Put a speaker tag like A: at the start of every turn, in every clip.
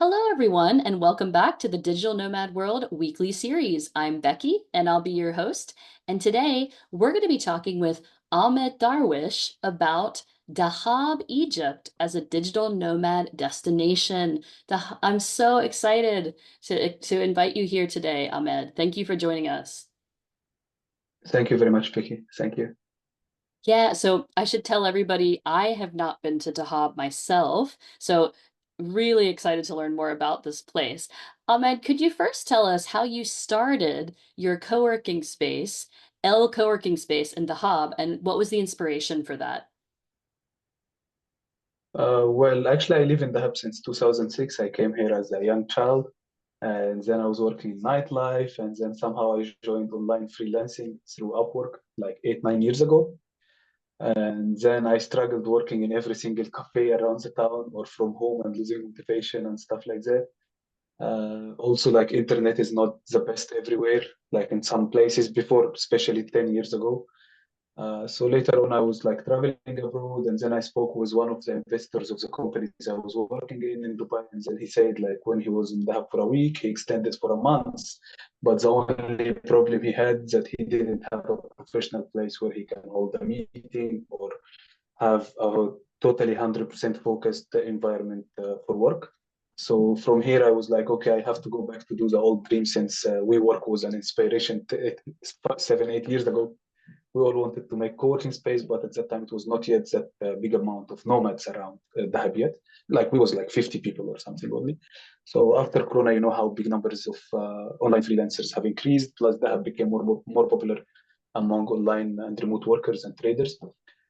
A: Hello, everyone, and welcome back to the Digital Nomad World weekly series. I'm Becky, and I'll be your host. And today we're going to be talking with Ahmed Darwish about Dahab, Egypt as a digital nomad destination. I'm so excited to invite you here today, Ahmed. Thank you for joining us.
B: Thank you very much, Vicky. Thank you.
A: Yeah, so I should tell everybody I have not been to Dahab myself, so really excited to learn more about this place. Ahmed, could you first tell us how you started your co-working space, L co-working space in Dahab, and what was the inspiration for that?
B: Well, actually, I live in Dahab since 2006. I came here as a young child, and then I was working in nightlife, and then somehow I joined online freelancing through Upwork like 8, 9 years ago. And then I struggled working in every single cafe around the town or from home and losing motivation and stuff like that. Also, like internet is not the best everywhere, like in some places before, especially 10 years ago. So later on, I was like traveling abroad, and then I spoke with one of the investors of the companies I was working in Dubai, and then he said like when he was in Dahab for a week, he extended for a month, but the only problem he had that he didn't have a professional place where he can hold a meeting or have a totally 100% focused environment for work. So from here, I was like, okay, I have to go back to do the old dream since WeWork was an inspiration 7, 8 years ago. We all wanted to make co-working space, but at that time it was not yet that big amount of nomads around Dahab yet. Like we was like 50 people or something only. So after Corona, you know how big numbers of online freelancers have increased. Plus Dahab became more popular among online and remote workers and traders.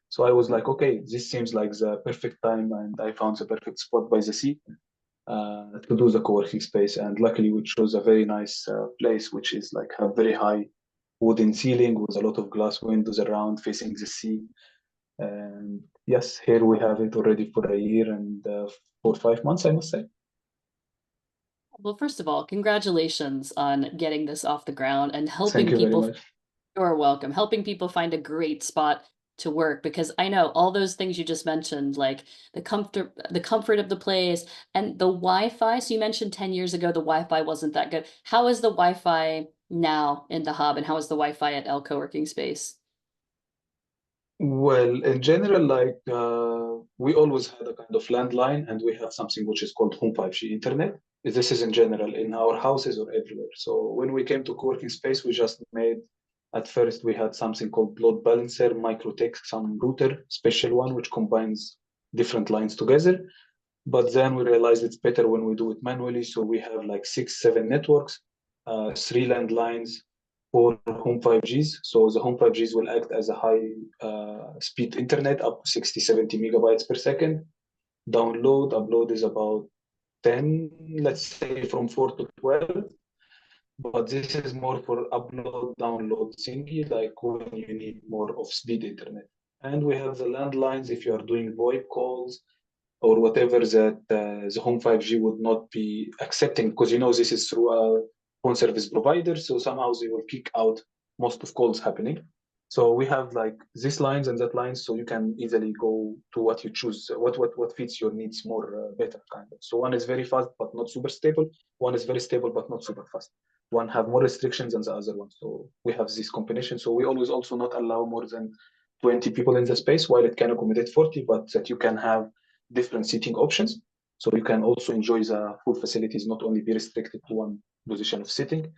B: So I was like, okay, this seems like the perfect time, and I found the perfect spot by the sea to do the co-working space. And luckily, we chose a very nice place, which is like a very high wooden ceiling with a lot of glass windows around facing the sea. And yes, here we have it already for a year and 4 or 5 months, I must say.
A: Well, first of all, congratulations on getting this off the ground and
B: Thank
A: helping
B: you very
A: people.
B: much.
A: You're welcome. Helping people find a great spot to work because I know all those things you just mentioned, like the comfort of the place and the Wi-Fi. So you mentioned 10 years ago the Wi-Fi wasn't that good. How is the Wi-Fi now in the hub and how is the Wi-Fi at L co-working space?
B: Well, in general, like we always had a kind of landline, and we have something which is called home 5G internet. This is in general in our houses or everywhere. So when we came to co-working space, we just made at first we had something called load balancer, microtech, some router, special one which combines different lines together. But then we realized it's better when we do it manually. So we have like 6, 7 networks, 3 landlines, 4 home 5Gs. So the home 5Gs will act as a high speed internet up to 60, 70 megabytes per second. Download, upload is about 10, let's say from 4 to 12. But this is more for upload, download thingy, like when you need more of speed internet. And we have the landlines if you are doing VoIP calls or whatever that the home 5G would not be accepting because you know this is through a phone service provider. So somehow they will kick out most of calls happening. So we have like these lines and that lines, so you can easily go to what you choose, what fits your needs more better kind of. So one is very fast but not super stable. One is very stable but not super fast. One have more restrictions than the other one. So we have this combination. So we always also not allow more than 20 people in the space while it can accommodate 40, but that you can have different seating options. So you can also enjoy the full facilities, not only be restricted to one position of sitting.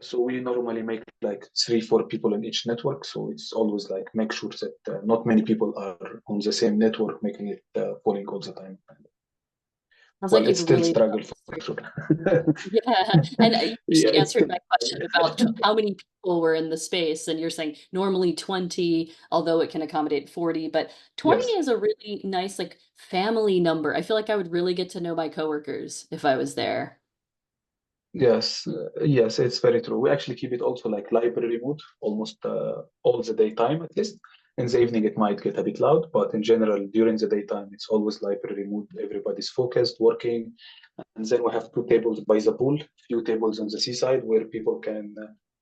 B: So we normally make like 3, 4 people in each network. So it's always like make sure that not many people are on the same network, making it falling all the time.
A: Sounds like
B: Well,
A: you've
B: it's still
A: really
B: struggle for sure.
A: yeah, and you
B: Yeah,
A: actually
B: it's
A: answered
B: still.
A: my question about how many people were in the space, and you're saying normally 20, although it can accommodate 40, but 20
B: Yes.
A: is a really nice like family number. I feel like I would really get to know my coworkers if I was there.
B: Yes, it's very true. We actually keep it also like library mode almost all the daytime at least. In the evening, it might get a bit loud, but in general, during the daytime, it's always library mode. Everybody's focused, working. And then we have 2 tables by the pool, few tables on the seaside where people can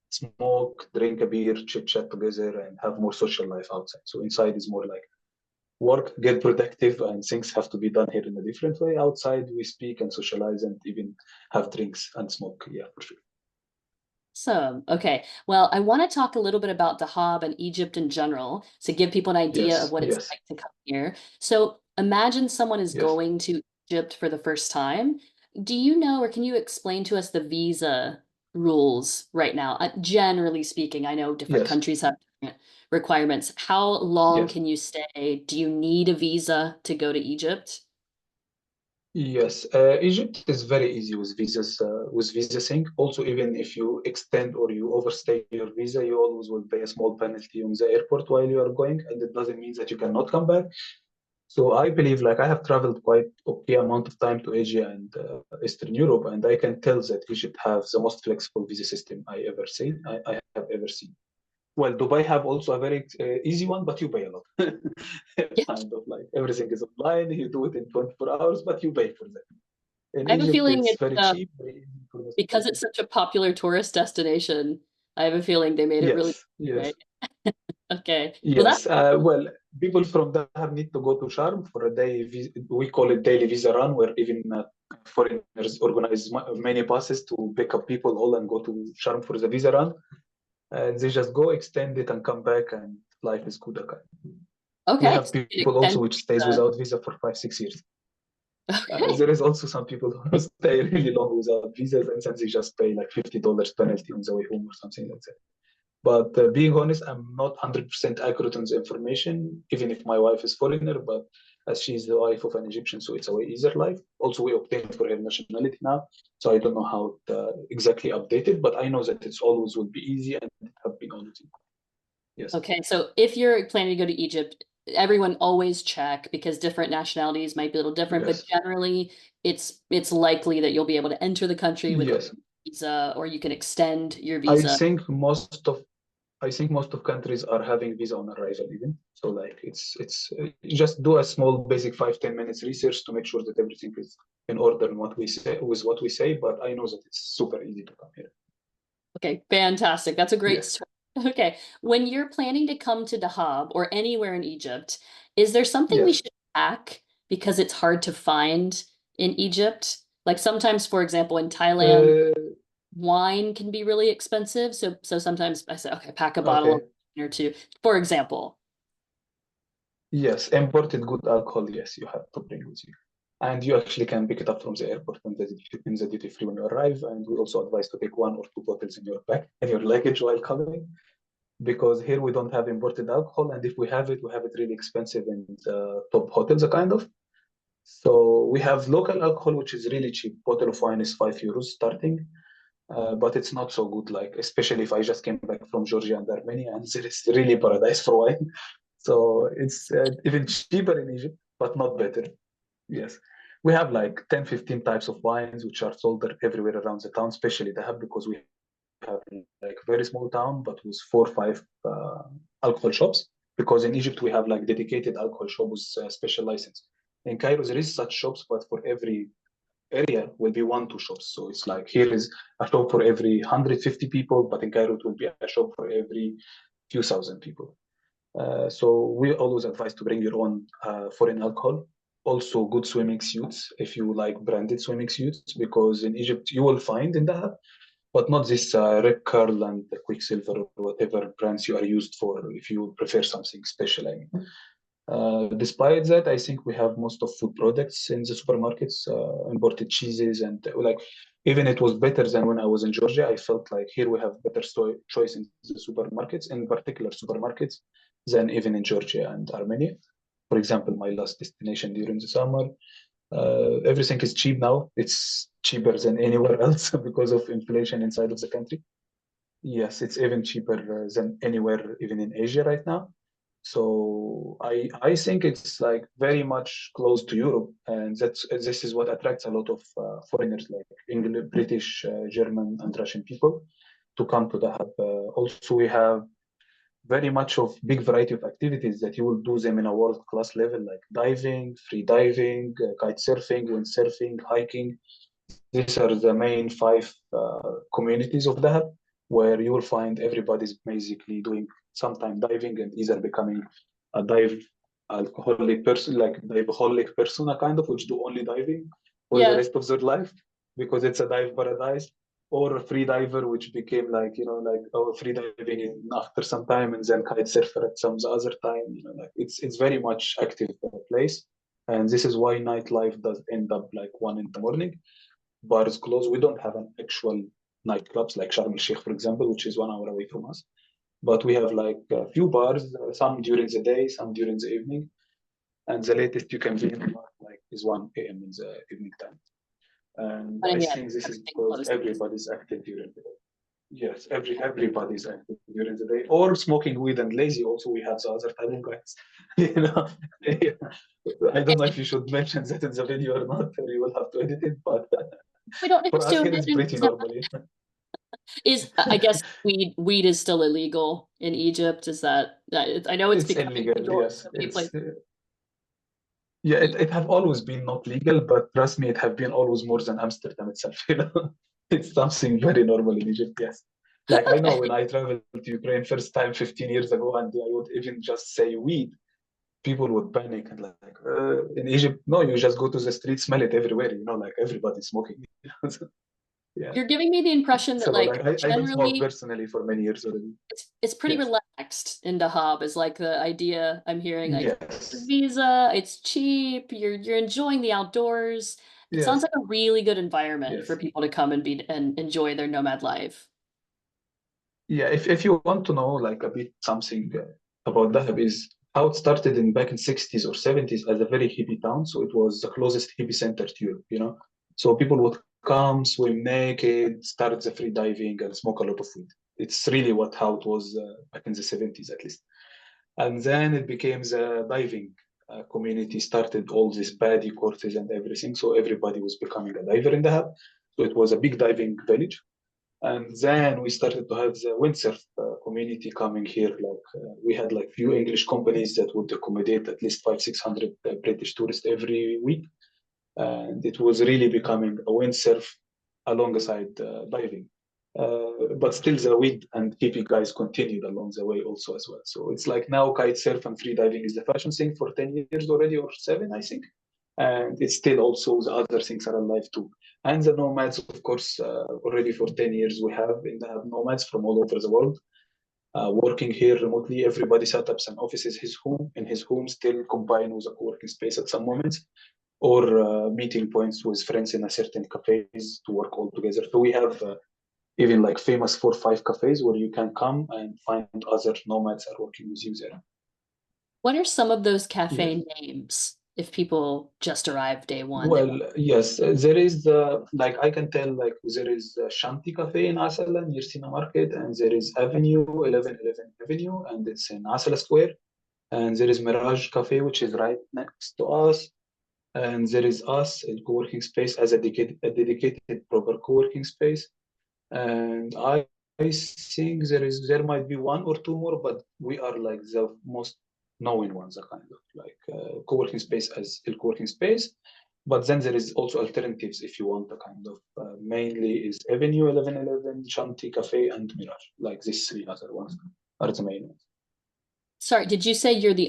B: smoke, drink a beer, chit chat together, and have more social life outside. So inside is more like work, get productive, and things have to be done here in a different way. Outside, we speak and socialize and even have drinks and smoke. Yeah, for sure.
A: Awesome. Okay. Well, I want to talk a little bit about Dahab and Egypt in general to give people an idea of
B: Yes,
A: what it's
B: yes,
A: like to come here. So imagine someone is
B: yes,
A: going to Egypt for the first time. Do you know, or can you explain to us the visa rules right now? Generally speaking, I know different
B: yes,
A: countries have different requirements. How long
B: yes.
A: can you stay? Do you need a visa to go to Egypt?
B: Yes, Egypt is very easy with visa thing. Also, even if you extend or you overstay your visa, you always will pay a small penalty on the airport while you are going, and it doesn't mean that you cannot come back. So I believe, like I have traveled quite okay amount of time to Asia and Eastern Europe, and I can tell that Egypt has the most flexible visa system I have ever seen. Well, Dubai have also a very easy one, but you pay a lot.
A: Yeah.
B: Kind of like everything is online, you do it in 24 hours, but you pay for that. In
A: I have a
B: Egypt,
A: feeling
B: it's
A: it's
B: very cheap, very easy for most
A: because
B: people.
A: it's such a popular tourist destination. I have a feeling they made it really
B: Yes, yes,
A: right. Okay. Well, that's
B: yes. Well, people from Dahab need to go to Sharm for a day. We call it daily visa run, where even foreigners organize many buses to pick up people all and go to Sharm for the visa run. They just go, extend it, and come back, and life is good again. We
A: okay.
B: have
A: So you can
B: people also
A: extend
B: which stays
A: the
B: without visa for 5, 6 years.
A: okay.
B: There is also some people who stay really long without visas, and then they just pay like $50 penalty on the way home or something like that. But being honest, I'm not 100% accurate on the information, even if my wife is foreigner. But as she's the wife of an Egyptian, so it's a way easier life. Also, we obtained for her nationality now, so I don't know how it exactly updated, but I know that it's always will be easy and it have been always. Yes,
A: Okay. So if you're planning to go to Egypt, everyone always check because different nationalities might be a little different, but
B: yes,
A: generally it's likely that you'll be able to enter the country with like
B: yes.
A: a visa or you can extend your
B: I
A: visa.
B: think most of I think most of countries are having visa on arrival even. So like you just do a small basic 5, 10 minutes research to make sure that everything is in order and what we say with what we say. But I know that it's super easy to come here.
A: Okay, fantastic. That's a great
B: Yes,
A: start. Okay, when you're planning to come to Dahab or anywhere in Egypt, is there something we
B: yes.
A: should pack because it's hard to find in Egypt? Like sometimes, for example, in Thailand,
B: Uh,
A: wine can be really expensive. So sometimes I say, okay, pack a bottle of
B: okay.
A: wine or two, for example.
B: Yes, imported good alcohol. Yes, you have to bring with you, and you actually can pick it up from the airport in the duty free when you arrive. And we also advise to take 1 or 2 bottles in your bag in your luggage while coming, because here we don't have imported alcohol, and if we have it really expensive in the top hotels, kind of. So we have local alcohol, which is really cheap. Bottle of wine is €5 starting, but it's not so good. Like especially if I just came back from Georgia and Armenia, and there is really paradise for wine. So it's even cheaper in Egypt, but not better. Yes. We have like 10, 15 types of wines which are sold everywhere around the town, especially Dahab, because we have like very small town, but with 4 or 5 alcohol shops. Because in Egypt we have like dedicated alcohol shop with special license. In Cairo there is such shops, but for every area will be 1, 2 shops. So it's like here is a shop for every 150 people, but in Cairo it will be a shop for every few thousand people. So we always advise to bring your own foreign alcohol. Also, good swimming suits if you like branded swimming suits, because in Egypt you will find in Dahab, but not this Red Curl and the Quicksilver or whatever brands you are used for. If you prefer something special, I mean. Despite that, I think we have most of food products in the supermarkets, imported cheeses, and like even it was better than when I was in Georgia. I felt like here we have better choice in the supermarkets, in particular supermarkets, than even in Georgia and Armenia. For example, my last destination during the summer, everything is cheap now. It's cheaper than anywhere else because of inflation inside of the country. Yes, it's even cheaper than anywhere, even in Asia right now. So I think it's like very much close to Europe, and this is what attracts a lot of foreigners like English, British, German, and Russian people to come to the hub. Also, we have very much of big variety of activities that you will do them in a world class level, like diving, free diving, kite surfing, windsurfing, hiking. These are the main 5 communities of Dahab, where you will find everybody's basically doing sometime diving and either becoming a alcoholic person, like diveaholic persona kind of, which do only diving for the
A: Yeah.
B: rest of their life because it's a dive paradise, or a free diver, which became like, like, oh, free diving after some time, and then kite surfer at some other time. Like it's very much active place, and this is why nightlife does end up like 1 in the morning. Bars close. We don't have an actual nightclubs like Sharm el Sheikh, for example, which is 1 hour away from us. But we have like a few bars, some during the day, some during the evening, and the latest you can be in the bar like is 1 a.m. in the evening time. And I
A: And yeah,
B: think this is
A: everything
B: because
A: closes.
B: everybody's active during the day. Yes, everybody's active during the day, or smoking weed and lazy. Also, we have the other type of guys. you know, I don't know if you should mention that in the video or not, or you will have to edit it. But
A: We don't need
B: for us
A: to
B: here, it's
A: imagine.
B: pretty normal.
A: Is I guess weed is still illegal in Egypt. Is that I know it's
B: It's
A: becoming
B: illegal.
A: legal in
B: Yes,
A: so many
B: it's
A: places.
B: yeah. It have always been not legal, but trust me, it have been always more than Amsterdam itself. It's something very normal in Egypt. Yes. Like I know when
A: Okay.
B: I traveled to Ukraine first time 15 years ago, and I would even just say weed, people would panic and like in Egypt, no, you just go to the street, smell it everywhere. Like everybody's smoking. Yeah.
A: You're giving me the impression that
B: So
A: like
B: like I don't smoke
A: generally
B: personally for many years already.
A: it's pretty
B: Yes.
A: relaxed in Dahab is like the idea I'm hearing like
B: Yes.
A: visa, it's cheap, you're enjoying the outdoors. It sounds
B: Yes.
A: like a really good environment for
B: Yes.
A: people to come and be and enjoy their nomad life.
B: Yeah, if you want to know like a bit something about Dahab is how it started in back in 60s or 70s as a very hippie town. So it was the closest hippie center to Europe. So people would come, swim naked, start the free diving and smoke a lot of weed. It's really how it was back in the 70s at least. And then it became the diving community, started all these PADI courses and everything. So everybody was becoming a diver in Dahab. So it was a big diving village. And then we started to have the windsurf community coming here. Like we had like few English companies that would accommodate at least 500-600 British tourists every week, and it was really becoming a windsurf alongside diving. But still, the weed and hippie guys continued along the way also as well. So it's like now kite surf and free diving is the fashion thing for 10 years already, or 7, I think. And it's still also the other things are alive too. And the nomads, of course, already for 10 years we have nomads from all over the world working here remotely. Everybody set up some offices in his home, still combined with a co-working space at some moments, or meeting points with friends in a certain cafes to work all together. So we have even like famous 4 or 5 cafes where you can come and find other nomads are working with you there.
A: What are some of those
B: Yes.
A: cafe names if people just arrived day one? They
B: Well, yes, there is like I can tell like there is Shanti Cafe in Asala near Sina Market, and there is Avenue 1111 Avenue, and it's in Asala Square, and there is Mirage Cafe, which is right next to us, and there is us, a co-working space as a dedicated proper co-working space. And I think there might be one or two more, but we are like the most known ones, a kind of like co-working space as a co-working space. But then there is also alternatives if you want a kind of mainly is Avenue 1111, Shanti Cafe, and Mirage. Like these 3 other ones are the main ones.
A: Sorry, did you say
B: Yes.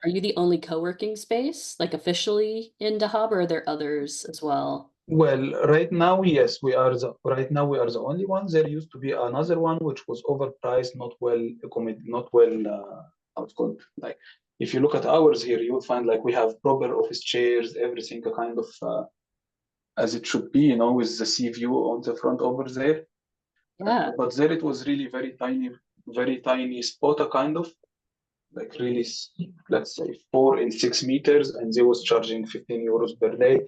A: are you the only co-working space, like officially in Dahab, or are there others as well?
B: Well, right now, yes, we are the only ones. There used to be another one which was overpriced, not well, how it's called. Like, if you look at ours here, you will find like we have proper office chairs, everything a kind of as it should be, with the sea view on the front over there.
A: Yeah.
B: But there it was really very tiny spot, a kind of like really, let's say 4 in 6 meters, and they was charging 15 euros per day,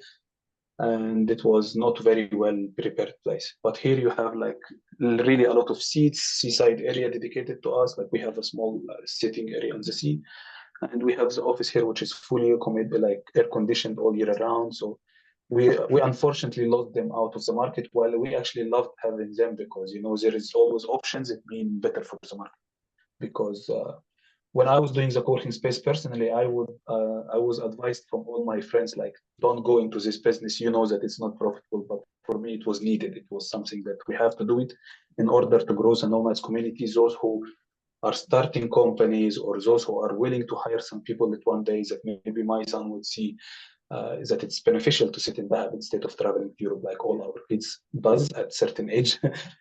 B: and it was not very well prepared place. But here you have like really a lot of seats, seaside area dedicated to us. Like we have a small sitting area on the sea, and we have the office here, which is fully accommodated, like air conditioned all year round. So we unfortunately lost them out of the market. While we actually loved having them because there is always options. It mean better for the market because when I was doing the co-working space personally, I was advised from all my friends like don't go into this business. You know that it's not profitable, but for me it was needed. It was something that we have to do it in order to grow the nomads community. Those who are starting companies or those who are willing to hire some people that one day that maybe my son would see that it's beneficial to sit in Dahab instead of traveling to Europe like all our kids does at certain age.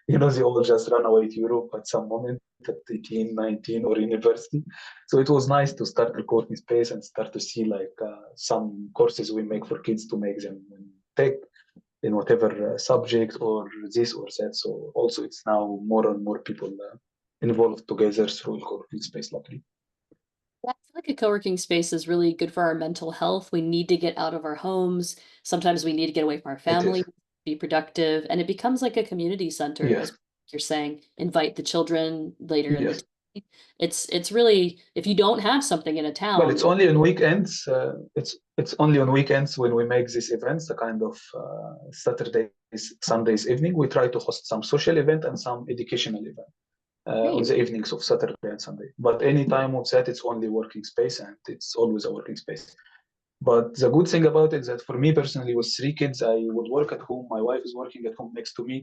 B: They all just run away to Europe at some moment at 18, 19 or university. So it was nice to start a co-working space and start to see like some courses we make for kids to make them tech in whatever subject or this or that. So also it's now more and more people involved together through co-working space, luckily.
A: I feel like a co-working space is really good for our mental health. We need to get out of our homes. Sometimes we need to get away from our
B: It
A: family,
B: is.
A: be productive, and it becomes like a community center, as
B: Yes.
A: you're saying, invite the children later in the
B: Yes.
A: day. It's really, if you don't have something in a
B: Well,
A: town,
B: it's only on weekends. It's only on weekends when we make these events, the kind of Saturdays, Sundays evening. We try to host some social event and some educational event on
A: great.
B: the evenings of Saturday and Sunday. But any time of that, it's only working space, and it's always a working space. But the good thing about it is that for me personally, with three kids, I would work at home. My wife is working at home next to me,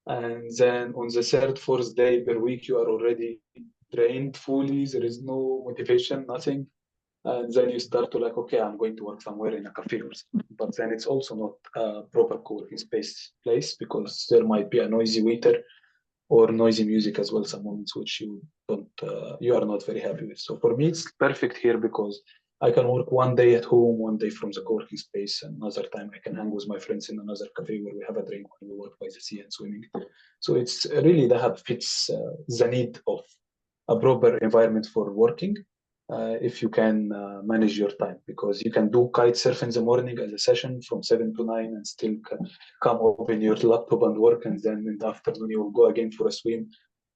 B: and then on the third, fourth day per week, you are already drained fully. There is no motivation, nothing, and then you start to like, okay, I'm going to work somewhere in a cafe or something. But then it's also not a proper co-working space place because there might be a noisy waiter or noisy music as well, some moments which you are not very happy with. So for me, it's perfect here because I can work one day at home, one day from the co-working space, and another time I can hang with my friends in another cafe where we have a drink when we work by the sea and swimming. So it's really that fits the need of a proper environment for working if you can manage your time because you can do kite surf in the morning as a session from 7 to 9 and still come open your laptop and work, and then in the afternoon you will go again for a swim,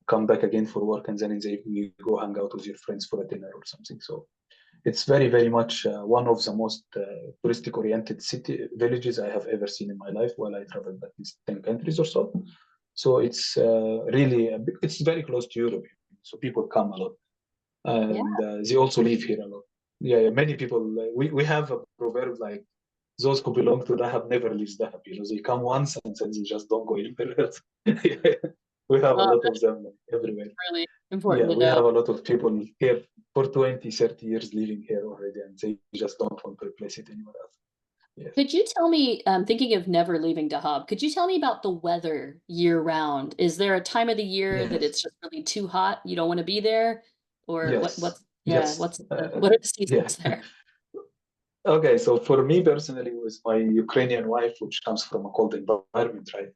B: come back again for work, and then in the evening you go hang out with your friends for a dinner or something. So it's very, very much one of the most touristic oriented city villages I have ever seen in my life while I traveled at least 10 countries or so. So it's really it's very close to Europe, so people come a lot
A: Yeah.
B: and they also live here a lot. Yeah, yeah, many people. We have a proverb like those who belong to Dahab never leaves Dahab. They come once and then they just don't go anywhere else. We have a
A: Well,
B: lot of
A: that's
B: them everywhere.
A: really important
B: Yeah,
A: to
B: we
A: know.
B: have a lot of people here for 20, 30 years living here already, and they just don't want to replace it anywhere else. Yes.
A: Could you tell me, thinking of never leaving Dahab, could you tell me about the weather year round? Is there a time of the year that
B: Yes.
A: it's just really too hot, you don't want to be there? Or
B: Yes.
A: yeah,
B: Yes.
A: what are the
B: Yeah.
A: seasons there?
B: Okay, so for me personally, with my Ukrainian wife, which comes from a cold environment, right?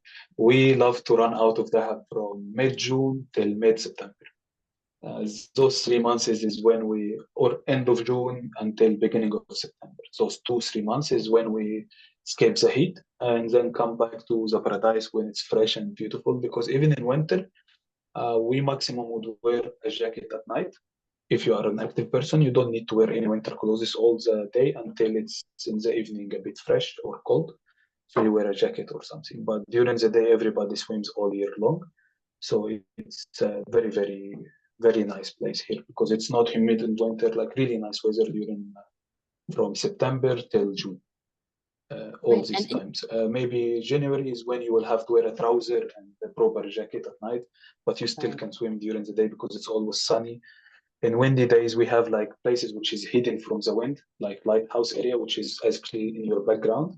B: We love to run out of Dahab from mid-June till mid-September. Uh, those 3 months is when or end of June until beginning of September. Those 2, 3 months is when we escape the heat and then come back to the paradise when it's fresh and beautiful. Because even in winter, we maximum would wear a jacket at night. If you are an active person, you don't need to wear any winter clothes all the day until it's in the evening a bit fresh or cold. So you wear a jacket or something. But during the day, everybody swims all year long. So it's a very, very, very nice place here because it's not humid in winter, like really nice weather during from September till June, all
A: Right.
B: these times. Maybe January is when you will have to wear a trouser and a proper jacket at night, but you still
A: Right.
B: can swim during the day because it's always sunny. In windy days, we have like places which is hidden from the wind, like lighthouse area, which is actually in your background.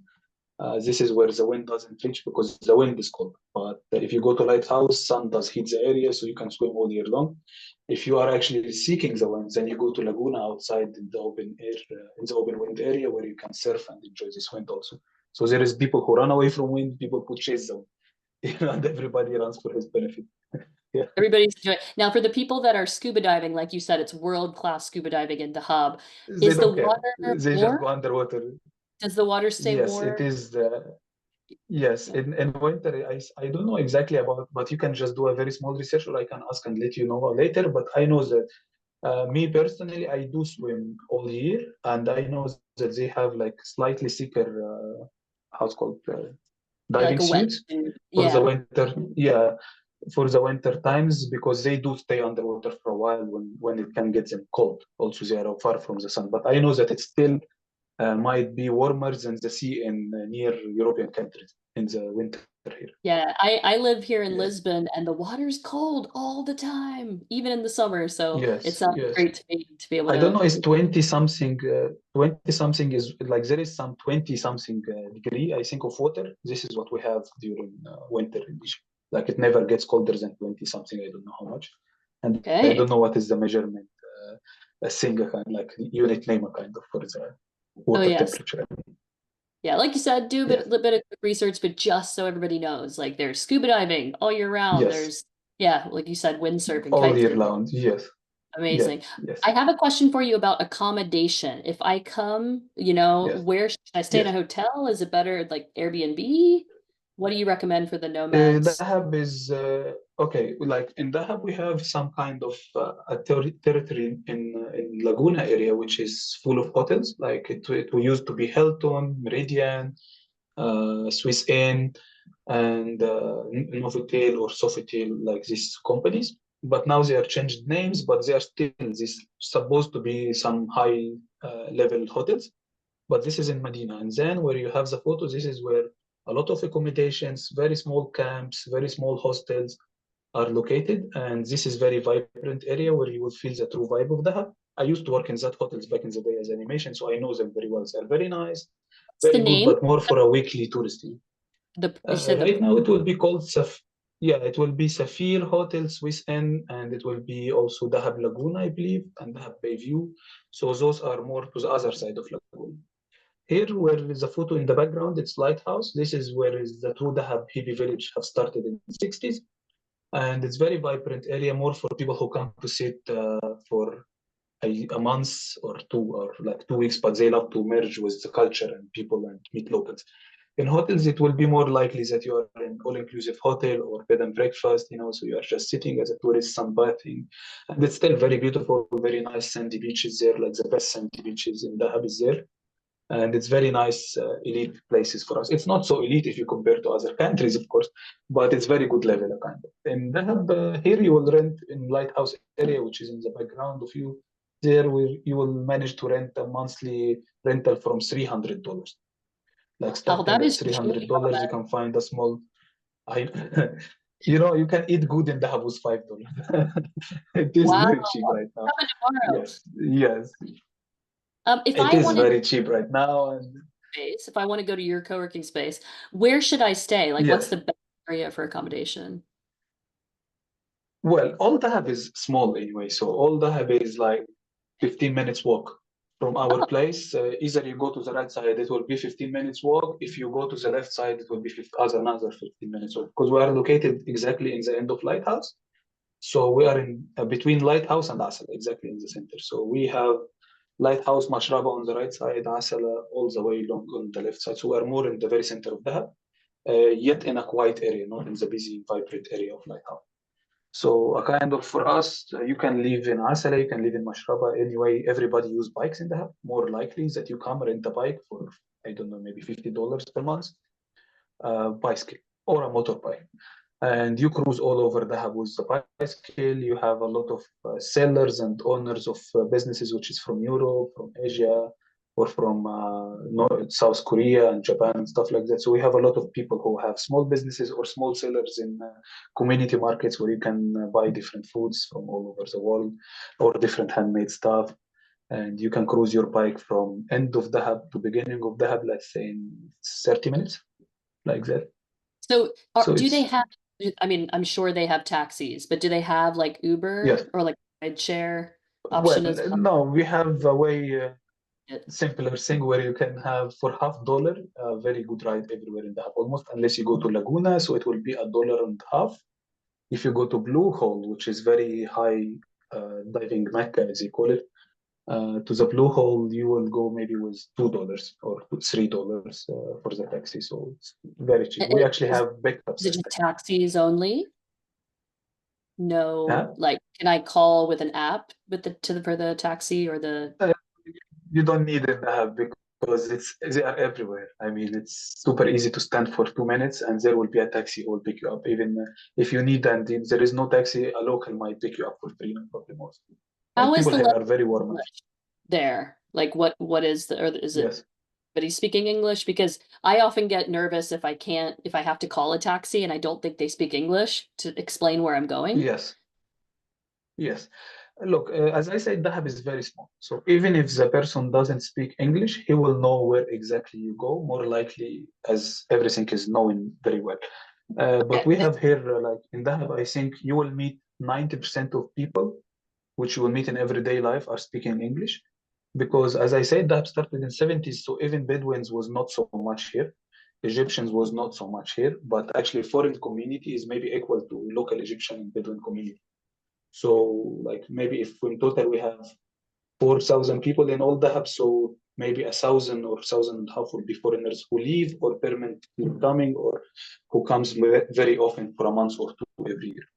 B: This is where the wind doesn't reach because the wind is cold. But if you go to lighthouse, sun does hit the area, so you can swim all year long. If you are actually seeking the wind, then you go to Laguna outside in the open air, in the open wind area where you can surf and enjoy this wind also. So there is people who run away from wind, people who chase the wind, and everybody runs for his benefit. Yeah,
A: Everybody's enjoying. Now, for the people that are scuba diving, like you said, it's world-class scuba diving in Dahab.
B: they
A: Is the
B: don't care.
A: water
B: They just
A: warm?
B: go underwater.
A: Does the water stay
B: Yes, it
A: warm?
B: is. Yes,
A: Yeah.
B: in winter, I don't know exactly about, but you can just do a very small research, or I can ask and let you know later. But I know that me personally, I do swim all year, and I know that they have like slightly thicker, how's called
A: Yeah, like
B: diving
A: a
B: suits
A: wetsuit.
B: for the
A: Yeah.
B: winter. Yeah, for the winter times because they do stay underwater for a while when it can get them cold. Also, they are far from the sun. But I know that it's still might be warmer than the sea in near European countries in the winter here.
A: Yeah, I live here in
B: Yes,
A: Lisbon and the water's cold all the time, even in the summer. So it
B: yes,
A: sounds
B: yes.
A: great to be able
B: I don't
A: to.
B: know, is 20 something, 20 something is like there is some 20 something degree, I think, of water. This is what we have during winter in Egypt. Like it never gets colder than 20 something, I don't know how much. And I
A: Okay.
B: don't know what is the measurement, a single kind, like unit name kind of for the
A: Oh
B: water
A: yes.
B: temperature.
A: Yeah, like you said, do a
B: Yes,
A: little bit of quick research, but just so everybody knows, like there's scuba diving all year round.
B: yes,
A: There's, yeah, like you said, windsurfing,
B: all
A: kite
B: year
A: surfing.
B: round. Yes, yes,
A: Amazing.
B: yes,
A: I have a question for you about accommodation. If I come,
B: yes.
A: where should I stay in a
B: Yes.
A: hotel? Is it better like Airbnb? What do you recommend for the nomads?
B: Dahab is okay. Like in Dahab, we have some kind of a territory in Laguna area, which is full of hotels. Like it used to be Hilton, Meridian, Swiss Inn, and Novotel or Sofitel, like these companies. But now they are changed names, but they are still this supposed to be some high level hotels. But this is in Medina. And then where you have the photos, this is where a lot of accommodations, very small camps, very small hostels are located. And this is very vibrant area where you will feel the true vibe of Dahab. I used to work in that hotels back in the day as animation, so I know them very well. They're very nice,
A: What's the
B: very good,
A: name?
B: but more for a weekly tourist.
A: The you said the
B: Right now it will be called yeah, it will be Safir Hotel Swiss Inn, and it will be also Dahab Laguna, I believe, and Dahab Bayview. So those are more to the other side of Laguna. Here, where is the photo in the background, it's Lighthouse. This is where is the true Dahab hippie village have started in the 60s. And it's very vibrant area, more for people who come to sit for a month or two, or like 2 weeks, but they love to merge with the culture and people and meet locals. In hotels, it will be more likely that you are in all-inclusive hotel or bed and breakfast, so you are just sitting as a tourist, sunbathing. And it's still very beautiful, very nice sandy beaches there, like the best sandy beaches in Dahab is there, and it's very nice elite places for us. It's not so elite if you compare to other countries, of course, but it's very good level kind of. In Dahab, here you will rent in Lighthouse area, which is in the background of you. There you will manage to rent a monthly rental from $300. Like
A: Oh,
B: starting
A: that
B: at
A: is
B: three
A: cheap,
B: hundred dollars, you
A: Ahmed.
B: can find a small. I, you can eat good in Dahab with $5. It is
A: Wow,
B: very cheap right now.
A: coming tomorrow.
B: Yes, yes,
A: If
B: it
A: I
B: is
A: wanted
B: very cheap right now, and
A: space, if I want to go to your co-working space, where should I stay? Like, what's
B: yes.
A: the best area for accommodation?
B: Well, all Dahab is small anyway, so all Dahab is like 15 minutes walk from our
A: Oh,
B: place. Either you go to the right side, it will be 15 minutes walk. If you go to the left side, it will be another 15 minutes walk, because we are located exactly in the end of Lighthouse. So we are in between Lighthouse and Asala, exactly in the center. So we have Lighthouse, Mashraba on the right side, Asala all the way along on the left side. So we are more in the very center of Dahab, yet in a quiet area, not in the busy, vibrant area of Lighthouse. So a kind of for us, you can live in Asala, you can live in Mashraba. Anyway, everybody use bikes in Dahab. More likely that you come rent a bike for, I don't know, maybe $50 per month, bicycle or a motorbike. And you cruise all over Dahab with the bicycle. You have a lot of sellers and owners of businesses, which is from Europe, from Asia, or from South Korea and Japan and stuff like that. So we have a lot of people who have small businesses or small sellers in community markets where you can buy different foods from all over the world or different handmade stuff. And you can cruise your bike from end of Dahab to beginning of Dahab, let's say in 30 minutes, like that.
A: so
B: So
A: do they
B: it's,
A: have, I mean, I'm sure they have taxis, but do they have like
B: yes.
A: Uber or like ride share
B: Well,
A: option as well?
B: no, we have a way
A: It-
B: simpler thing where you can have for $50 a very good ride everywhere in the hub, almost unless you go to Laguna, so it will be $1.50. If you go to Blue Hole, which is very high diving mecca as you call it, to the Blue Hole you will go maybe with $2 or $3 for the taxi, so it's very cheap. We actually
A: Is,
B: have backups
A: is it
B: at
A: just
B: times.
A: taxis only? No,
B: Huh?
A: like, can I call with an app with for the taxi or the,
B: Uh, you don't need an app because they are everywhere. I mean, it's super easy to stand for 2 minutes and there will be a taxi who will pick you up. Even if you need and if there is no taxi, a local might pick you up for free, no problem also.
A: how
B: Like
A: is
B: people
A: the
B: here
A: level
B: are very
A: of
B: warm.
A: English there? Like what is the, or is it
B: Yes.
A: But he's speaking English because I often get nervous if I have to call a taxi and I don't think they speak English to explain where I'm going.
B: Yes, yes. Look, as I said, Dahab is very small. So even if the person doesn't speak English, he will know where exactly you go, more likely as everything is known very well. But
A: Okay.
B: we have here, like in Dahab, I think you will meet 90% of people which you will meet in everyday life are speaking English. Because as I said, Dahab started in 70s, so even Bedouins was not so much here. Egyptians was not so much here, but actually foreign community is maybe equal to local Egyptian and Bedouin community. So like maybe if in total we have 4,000 people in all Dahab, so maybe 1,000 or 1,500 will be foreigners who leave or permanently coming or who comes very often for a month or two every year.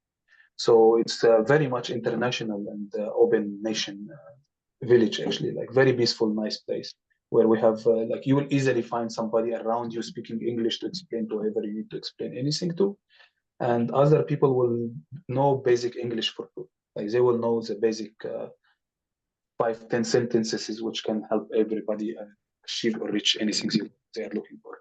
B: So it's very much international and open nation village actually, like very peaceful, nice place where we have like you will easily find somebody around you speaking English to explain to whoever you need to explain anything to, and other people will know basic English for free. Like they will know the basic 5, 10 sentences which can help everybody achieve or reach anything they are looking for.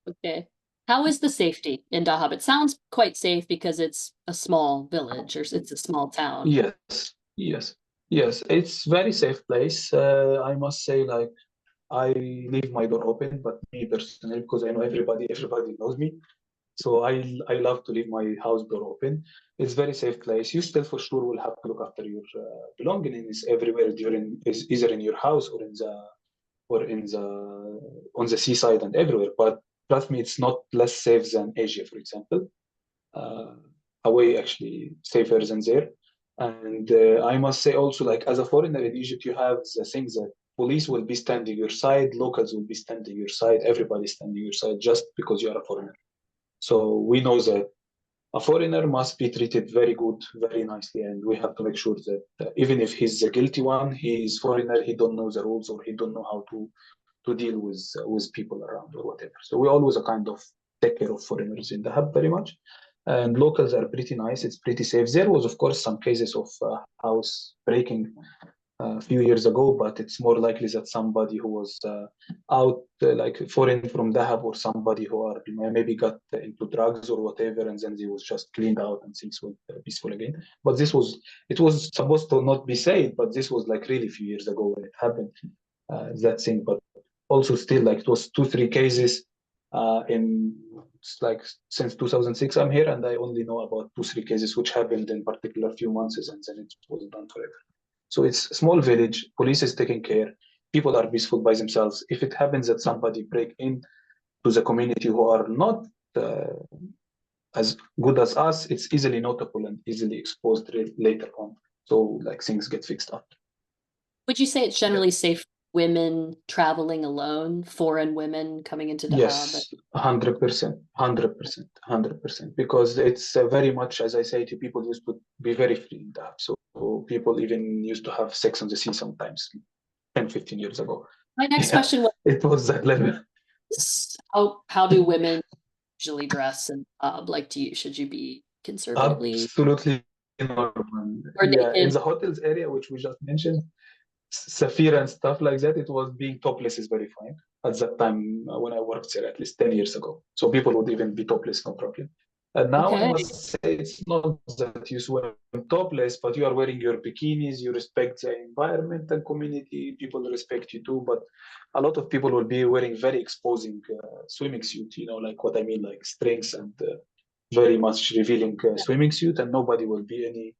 A: Okay. How is the safety in Dahab? It sounds quite safe because it's a small village or it's a small town.
B: Yes, yes, yes. It's very safe place. I must say, like I leave my door open, but me personally, because I know everybody knows me. So I love to leave my house door open. It's very safe place. You still for sure will have to look after your belongings everywhere during is either in your house or in the on the seaside and everywhere. But trust me, it's not less safe than Asia, for example. Uh, Away actually safer than there. And I must say also, like as a foreigner in Egypt, you have the things that police will be standing your side, locals will be standing your side, everybody standing your side just because you are a foreigner. So we know that a foreigner must be treated very good, very nicely, and we have to make sure that even if he's the guilty one, he is foreigner, he don't know the rules or he don't know how to deal with people around or whatever. So we always a kind of take care of foreigners in the hub very much, and locals are pretty nice. It's pretty safe. There was of course some cases of house breaking a few years ago, but it's more likely that somebody who was out like foreign from Dahab or somebody who are maybe got into drugs or whatever, and then they was just cleaned out and things were peaceful again. But it was supposed to not be said, but this was like really a few years ago when it happened, that thing. But also still like it was 2, 3 cases in it's like since 2006 I'm here and I only know about 2, 3 cases which happened in particular few months and then it was done forever. So it's a small village, police is taking care, people are peaceful by themselves. If it happens that somebody break in to the community who are not as good as us, it's easily notable and easily exposed later on. So like things get fixed up.
A: Would you say it's
B: Yeah.
A: generally safe for women traveling alone, foreign women coming into Dahab?
B: Yes, 100%, 100%, 100%. Because it's very much, as I say to people, used to be very free in that. So people even used to have sex on the sea sometimes, 10, 15 years ago.
A: My next
B: Yeah,
A: question
B: it was that level.
A: was how do women usually dress in Dahab? Like, should you be conservatively
B: Absolutely normal.
A: or
B: Yeah, in
A: naked?
B: the hotels area, which we just mentioned, Safira and stuff like that, it was being topless is very fine at that time when I worked there at least 10 years ago. So people would even be topless, no problem. And now I
A: Okay.
B: must say it's not that you swim topless, but you are wearing your bikinis, you respect the environment and community, people respect you too. But a lot of people will be wearing very exposing swimming suit, you know, like what I mean, like strings and very much revealing swimming suit, and nobody will be any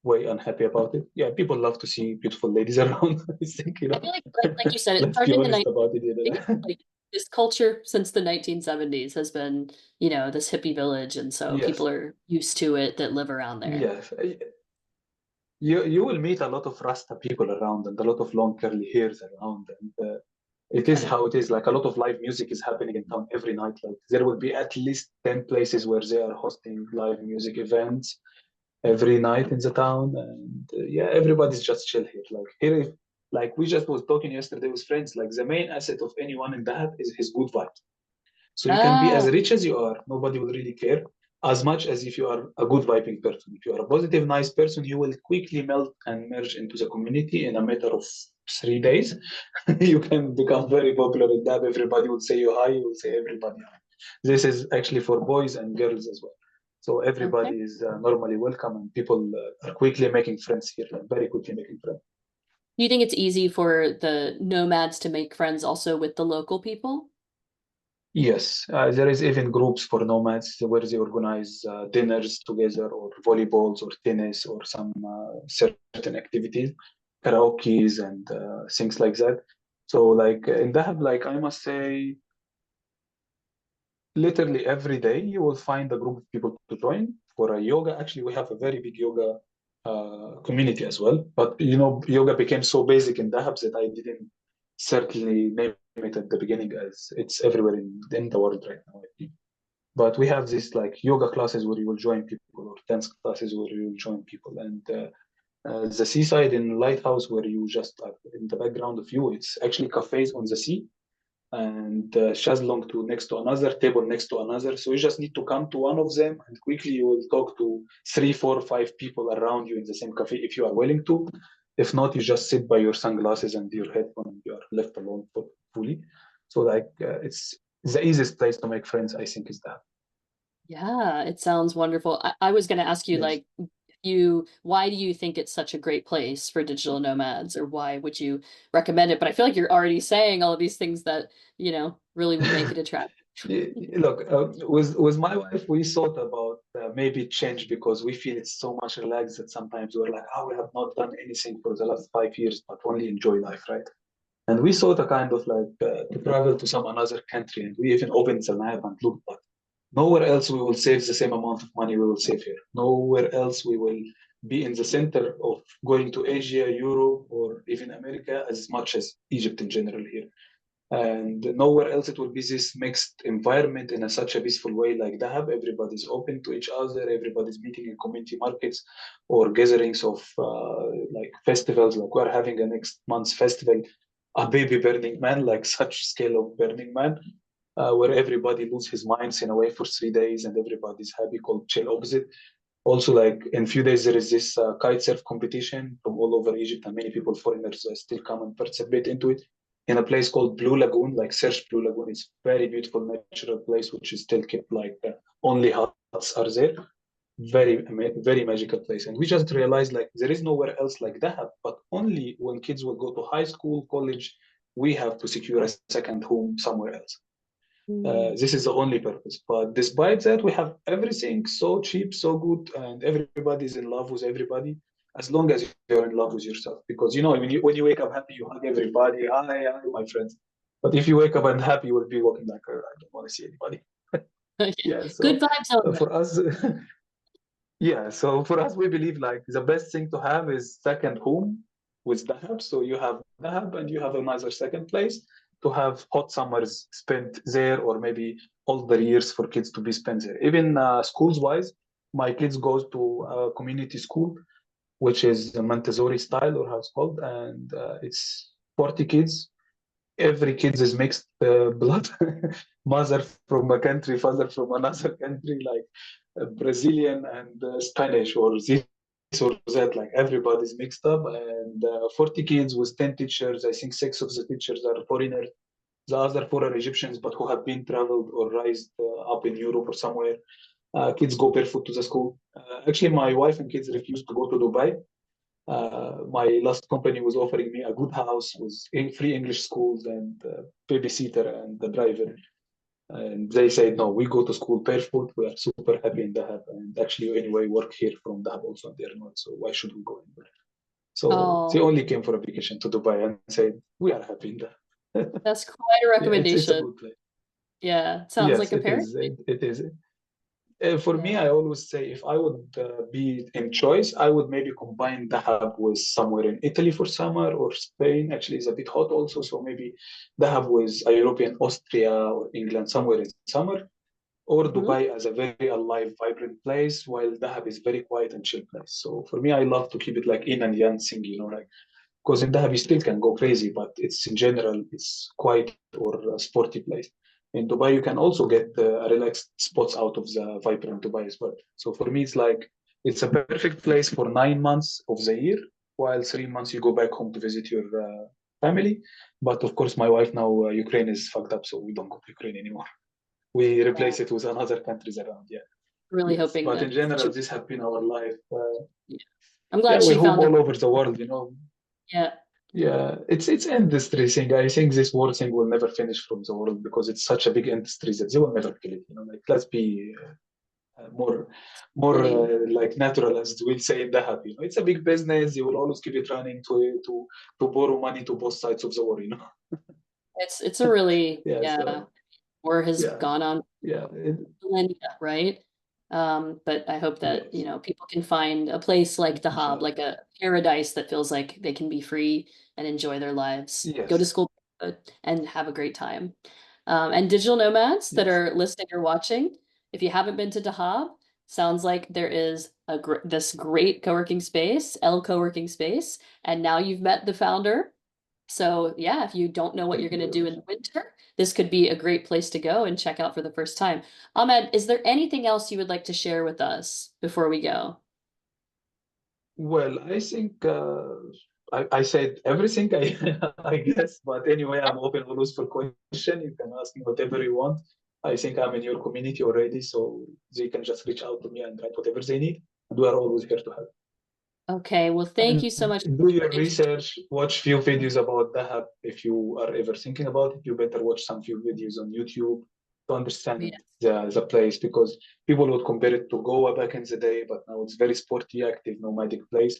B: way unhappy about it. Yeah, people love to see beautiful ladies around. I think,
A: I feel like you said, it
B: let's be
A: started in the
B: honest
A: 19,
B: about it. You know?
A: like this culture since the 1970s has been, this hippie village, and so
B: Yes,
A: people are used to it that live around there.
B: yes. You will meet a lot of Rasta people around and a lot of long curly hairs around, and it is
A: Okay.
B: how it is. Like a lot of live music is happening in town every night. Like there will be at least 10 places where they are hosting live music events every night in the town, and yeah, everybody's just chill here. Like here, like we just was talking yesterday with friends. Like the main asset of anyone in Dahab is his good vibes. So you can be
A: Ah,
B: as rich as you are, nobody will really care. as much as if you are a good vibing person. If you are a positive, nice person, you will quickly melt and merge into the community in a matter of 3 days. You can become very popular in that. Everybody will say you hi, you will say everybody hi. This is actually for boys and girls as well. So
A: Okay.
B: everybody is normally welcome, and people are quickly making friends here, very quickly making friends.
A: Do you think it's easy for the nomads to make friends also with the local people?
B: Yes, there is even groups for nomads where they organize dinners together, or volleyballs, or tennis, or some certain activities, karaoke's, and things like that. So, like in Dahab, like I must say, literally every day you will find a group of people to join for a yoga. Actually, we have a very big yoga community as well. But you know, yoga became so basic in Dahab that I didn't certainly name it at the beginning, as it's everywhere in the world right now, I think. But we have these like yoga classes where you will join people, or dance classes where you will join people, and the seaside in Lighthouse where you just in the background of you, it's actually cafes on the sea, and chaise to next to another, table next to another. So you just need to come to one of them, and quickly you will talk to three, four, five people around you in the same cafe if you are willing to. If not, you just sit by your sunglasses and your headphone, and you are left alone fully. So like it's the easiest place to make friends, I think, is that.
A: Yeah, it sounds wonderful. I was going to ask you,
B: Yes.
A: like, why do you think it's such a great place for digital nomads, or why would you recommend it? But I feel like you're already saying all of these things that, really would make it attractive.
B: Look, with my wife, we thought about maybe change, because we feel it's so much relaxed that sometimes we're like, oh, we have not done anything for the last 5 years, but only enjoy life, right? And we thought a kind of like to travel to some another country, and we even opened the map and looked, but nowhere else we will save the same amount of money we will save here. Nowhere else we will be in the center of going to Asia, Europe, or even America as much as Egypt in general here. And nowhere else it will be this mixed environment in such a peaceful way like Dahab. Everybody's open to each other. Everybody's meeting in community markets or gatherings of like festivals. Like we're having a next month's festival, a baby Burning Man, like such scale of Burning Man, where everybody loses his minds in a way for 3 days, and everybody's happy, called Chill Opposite. Also, like in few days, there is this kite surf competition from all over Egypt, and many people, foreigners, still come and participate into it in a place called Blue Lagoon, like search Blue Lagoon. It's very beautiful natural place, which is still kept like only huts are there. Very magical place. And we just realized like there is nowhere else like that, but only when kids will go to high school, college, we have to secure a second home somewhere else.
A: Mm.
B: This is the only purpose. But despite that, we have everything so cheap, so good, and everybody's in love with everybody. As long as you're in love with yourself, because you know when you wake up happy, you hug everybody. Hi, hi, my friends. But if you wake up unhappy, you will be walking like, "Oh, I don't want to see anybody."
A: Yeah.
B: Yeah.
A: Good
B: So
A: vibes only.
B: for us, yeah, so for us, we believe like the best thing to have is second home with Dahab. So you have Dahab and you have another second place to have hot summers spent there, or maybe all the years for kids to be spent there. Even schools wise, my kids goes to a community school, which is Montessori style, or how it's called, and it's 40 kids. Every kid is mixed blood, mother from a country, father from another country, like Brazilian and Spanish, or this or that. Like everybody's mixed up, and 40 kids with 10 teachers. I think six of the teachers are foreigners. The other four are Egyptians, but who have been traveled or raised up in Europe or somewhere. Kids go barefoot to the school. Actually, my wife and kids refused to go to Dubai. My last company was offering me a good house with free English schools and babysitter and the driver. And they said, no, we go to school barefoot. We are super happy in Dahab. And actually, anyway, work here from Dahab also, and they're not. So why should we go anywhere? So they
A: Oh,
B: only came for a vacation to Dubai and said, we are happy in Dahab.
A: that's quite a
B: Yeah, it's a
A: recommendation.
B: good place.
A: Yeah, sounds
B: Yes,
A: like a
B: it
A: parent.
B: is. It is. For me,
A: Yeah.
B: I always say if I would be in choice, I would maybe combine Dahab with somewhere in Italy for summer, or Spain. Actually, it's a bit hot also, so maybe Dahab with a European Austria or England somewhere in summer, or
A: Hmm.
B: Dubai as a very alive, vibrant place, while Dahab is very quiet and chill place. So for me, I love to keep it like yin and yang thing, like because in Dahab you still can go crazy, but it's in general it's quiet or a sporty place. in Dubai, you can also get relaxed spots out of the vibrant Dubai as well. So for me, it's a perfect place for 9 months of the year, while 3 months you go back home to visit your family. But of course, my wife now, Ukraine is fucked up, so we don't go to Ukraine anymore. We
A: Yeah,
B: replace it with another countries around. Yeah.
A: really
B: Yes.
A: hoping
B: But
A: that
B: in general,
A: she,
B: this has been our life.
A: yeah. I'm
B: Yeah,
A: glad
B: we
A: she
B: home
A: found the
B: all over the world,
A: yeah.
B: Yeah, it's industry thing. I think this war thing will never finish from the world because it's such a big industry that they will never kill it. Like let's be more
A: Really,
B: like natural, as we'll say in Dahab. It's a big business. They will always keep it running to borrow money to both sides of the war.
A: it's a really
B: Yeah.
A: yeah.
B: So
A: War has
B: yeah,
A: gone on
B: yeah,
A: millennia, right? But I hope that,
B: yes,
A: people can find a place like Dahab,
B: inshallah.
A: like a paradise that feels like they can be free and enjoy their lives, go to
B: Yes,
A: school, and have a great time. And digital nomads that
B: yes,
A: are listening or watching, if you haven't been to Dahab, sounds like there is this great co-working space, L co-working space, and now you've met the founder. So yeah, if you don't know what you're
B: thank you
A: going to
B: very
A: do
B: much.
A: in the winter, this could be a great place to go and check out for the first time. Ahmed, is there anything else you would like to share with us before we go?
B: Well, I think I said everything, I guess. But anyway, I'm open always for question. You can ask me whatever you want. I think I'm in your community already, so they can just reach out to me and write whatever they need. And we are always here to help.
A: Okay, well, thank
B: And
A: you so much
B: do
A: for
B: your
A: introducing
B: research, watch few videos about Dahab. If you are ever thinking about it, you better watch some few videos on YouTube to
A: me.
B: understand the place because people would compare it to Goa back in the day, but now it's very sporty, active, nomadic place.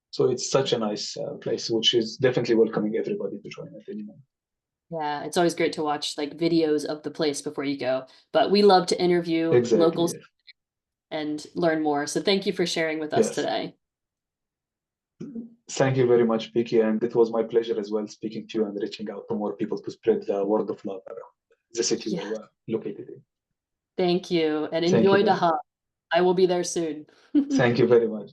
B: So it's such a nice place, which is definitely welcoming everybody to join at any moment.
A: Yeah, it's always great to watch like videos of the place before you go. But we love to interview
B: Exactly.
A: locals
B: Yes.
A: and learn more. So thank you for sharing with us
B: Yes.
A: today.
B: Thank you very much, Vicky. And it was my pleasure as well speaking to you and reaching out to more people to spread the word of love around the city where
A: Yeah,
B: we're located in.
A: thank you and
B: Thank you
A: enjoy
B: very much.
A: Dahab. I will be there soon.
B: Thank you very much.